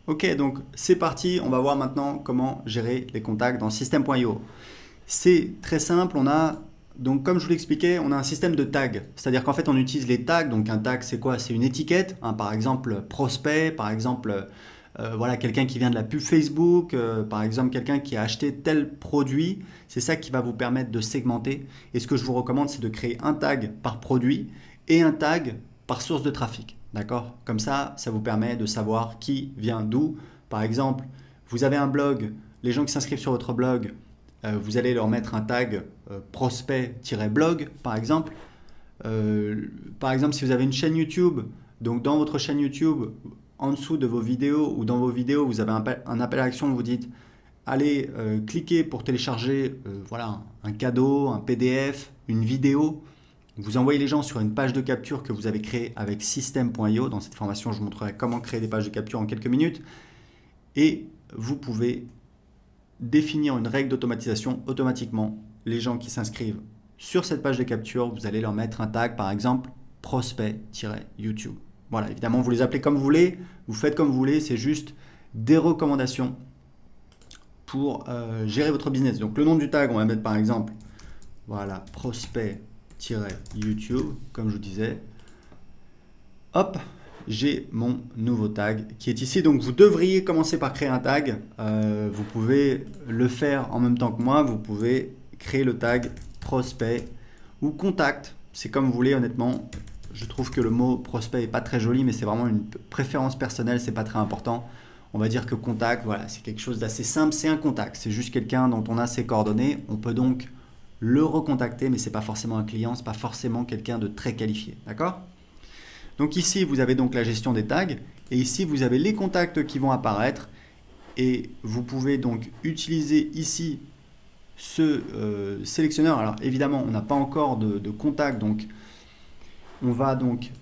Ok, donc c'est parti, on va voir maintenant comment gérer les contacts dans System.io. C'est très simple, donc comme je vous l'expliquais, on a un système de tags. C'est-à-dire qu'en fait on utilise les tags, donc un tag c'est quoi? C'est une étiquette, hein, par exemple prospect, par exemple voilà, quelqu'un qui vient de la pub Facebook, par exemple quelqu'un qui a acheté tel produit, c'est ça qui va vous permettre de segmenter. Et ce que je vous recommande c'est de créer un tag par produit et un tag par source de trafic. D'accord? Comme ça vous permet de savoir qui vient d'où. Par exemple, vous avez un blog, les gens qui s'inscrivent sur votre blog, vous allez leur mettre un tag prospect-blog, par exemple. Par exemple, si vous avez une chaîne YouTube, donc dans votre chaîne YouTube, en dessous de vos vidéos ou dans vos vidéos, vous avez un appel à l'action, vous dites allez cliquer pour télécharger voilà, un cadeau, un PDF, une vidéo. Vous envoyez les gens sur une page de capture que vous avez créée avec System.io. Dans cette formation, je vous montrerai comment créer des pages de capture en quelques minutes. Et vous pouvez définir une règle d'automatisation automatiquement. Les gens qui s'inscrivent sur cette page de capture, vous allez leur mettre un tag, par exemple, prospect-YouTube. Voilà, évidemment, vous les appelez comme vous voulez, vous faites comme vous voulez, c'est juste des recommandations pour gérer votre business. Donc le nom du tag, on va mettre par exemple, voilà, prospect-YouTube, comme je vous disais. Hop, j'ai mon nouveau tag qui est ici. Donc vous devriez commencer par créer un tag. Vous pouvez le faire en même temps que moi. Vous pouvez créer le tag prospect ou contact. C'est comme vous voulez, honnêtement. Je trouve que le mot prospect n'est pas très joli, mais c'est vraiment une préférence personnelle, c'est pas très important. On va dire que contact, voilà, c'est quelque chose d'assez simple, c'est un contact. C'est juste quelqu'un dont on a ses coordonnées. On peut donc le recontacter, mais c'est pas forcément un client, c'est pas forcément quelqu'un de très qualifié. D'accord ? Donc ici, vous avez donc la gestion des tags et ici, vous avez les contacts qui vont apparaître et vous pouvez donc utiliser ici ce sélectionneur. Alors évidemment, on n'a pas encore de contact, donc on va donc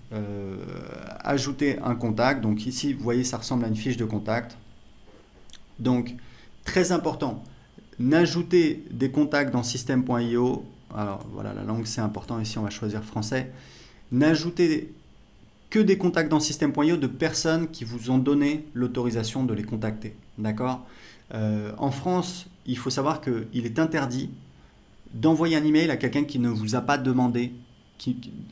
ajouter un contact. Donc ici, vous voyez, ça ressemble à une fiche de contact. Donc, très important, n'ajoutez des contacts dans System.io. Alors voilà, la langue c'est important, ici on va choisir français. N'ajoutez que des contacts dans System.io de personnes qui vous ont donné l'autorisation de les contacter. D'accord ? En France, il faut savoir qu'il est interdit d'envoyer un email à quelqu'un qui ne vous a pas demandé,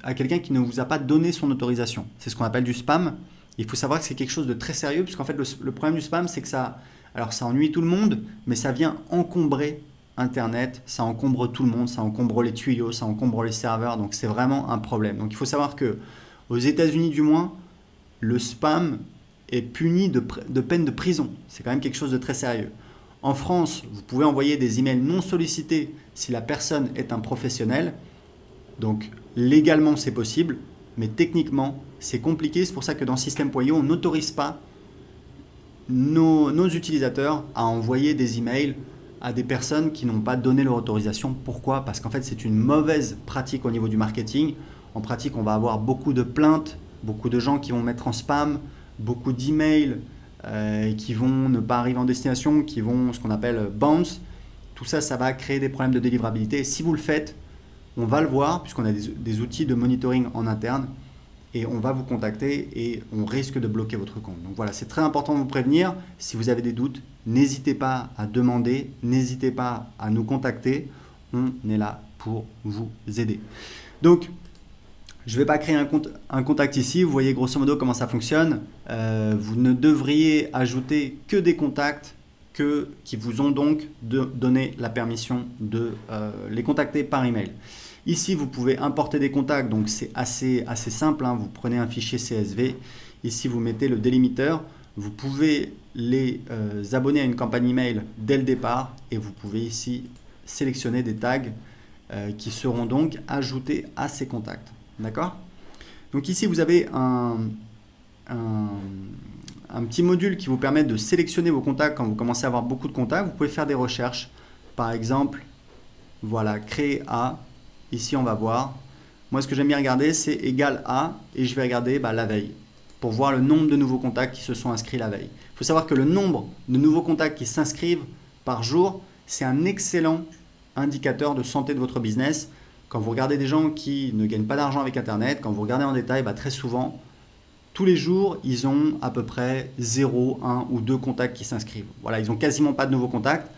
à quelqu'un qui ne vous a pas donné son autorisation. C'est ce qu'on appelle du spam. Il faut savoir que c'est quelque chose de très sérieux, puisqu'en fait, le problème du spam, c'est que ça ennuie tout le monde, mais ça vient encombrer Internet, ça encombre tout le monde, ça encombre les tuyaux, ça encombre les serveurs, donc c'est vraiment un problème. Donc il faut savoir que aux États-Unis, du moins, le spam est puni de peine de prison. C'est quand même quelque chose de très sérieux. En France, vous pouvez envoyer des emails non sollicités si la personne est un professionnel. Donc, légalement, c'est possible, mais techniquement, c'est compliqué. C'est pour ça que dans System.io, on n'autorise pas nos utilisateurs à envoyer des emails à des personnes qui n'ont pas donné leur autorisation. Pourquoi ? Parce qu'en fait, c'est une mauvaise pratique au niveau du marketing. En pratique, on va avoir beaucoup de plaintes, beaucoup de gens qui vont mettre en spam, beaucoup d'emails qui vont ne pas arriver en destination, qui vont ce qu'on appelle bounce. Tout ça, ça va créer des problèmes de délivrabilité. Et si vous le faites, on va le voir puisqu'on a des outils de monitoring en interne et on va vous contacter et on risque de bloquer votre compte. Donc voilà, c'est très important de vous prévenir. Si vous avez des doutes, n'hésitez pas à demander, n'hésitez pas à nous contacter. On est là pour vous aider. Donc, je ne vais pas créer un contact ici. Vous voyez grosso modo comment ça fonctionne. Vous ne devriez ajouter que des contacts qui vous ont donc donné la permission de les contacter par email. Ici, vous pouvez importer des contacts, donc c'est assez simple. Hein. Vous prenez un fichier CSV. Ici, vous mettez le délimiteur. Vous pouvez les abonner à une campagne email dès le départ et vous pouvez ici sélectionner des tags qui seront donc ajoutés à ces contacts. D'accord ? Donc ici, vous avez un petit module qui vous permet de sélectionner vos contacts quand vous commencez à avoir beaucoup de contacts. Vous pouvez faire des recherches. Par exemple, voilà, créer à. Ici, on va voir. Moi, ce que j'aime bien regarder, c'est égal à, et je vais regarder la veille pour voir le nombre de nouveaux contacts qui se sont inscrits la veille. Il faut savoir que le nombre de nouveaux contacts qui s'inscrivent par jour, c'est un excellent indicateur de santé de votre business. Quand vous regardez des gens qui ne gagnent pas d'argent avec Internet, quand vous regardez en détail, très souvent, tous les jours, ils ont à peu près 0, 1 ou 2 contacts qui s'inscrivent. Voilà, ils n'ont quasiment pas de nouveaux contacts.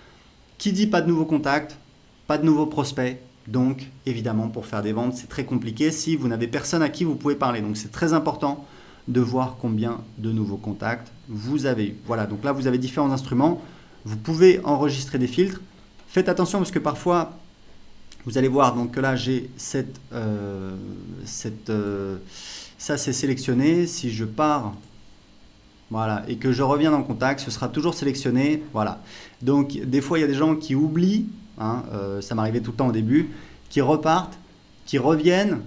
Qui dit pas de nouveaux contacts, pas de nouveaux prospects. Donc, évidemment, pour faire des ventes, c'est très compliqué si vous n'avez personne à qui vous pouvez parler. Donc, c'est très important de voir combien de nouveaux contacts vous avez eu. Voilà, donc là, vous avez différents instruments. Vous pouvez enregistrer des filtres. Faites attention parce que parfois, vous allez voir donc que là, j'ai ça, c'est sélectionné. Si je pars, voilà, et que je reviens dans le contact, ce sera toujours sélectionné. Voilà. Donc, des fois, il y a des gens qui oublient, hein, ça m'arrivait tout le temps au début, qui repartent, qui reviennent,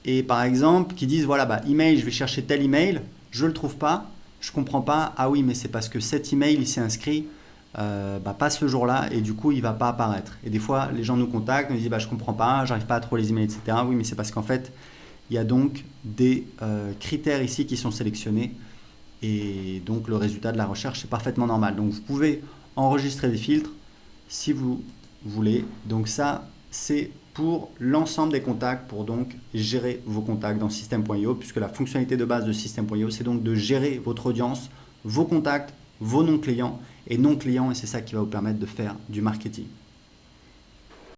et par exemple, qui disent, voilà, bah, email, je vais chercher tel email, je ne le trouve pas, je ne comprends pas, ah oui, mais c'est parce que cet email, il s'est inscrit pas ce jour-là, et du coup, il ne va pas apparaître. Et des fois, les gens nous contactent, nous disent, bah, je ne comprends pas, j'arrive pas à trouver les emails, etc. Oui, mais c'est parce qu'en fait, il y a donc des critères ici qui sont sélectionnés, et donc le résultat de la recherche est parfaitement normal. Donc vous pouvez enregistrer des filtres si vous voulez. Donc ça, c'est pour l'ensemble des contacts, pour donc gérer vos contacts dans System.io, puisque la fonctionnalité de base de System.io, c'est donc de gérer votre audience, vos contacts, vos non clients, et c'est ça qui va vous permettre de faire du marketing.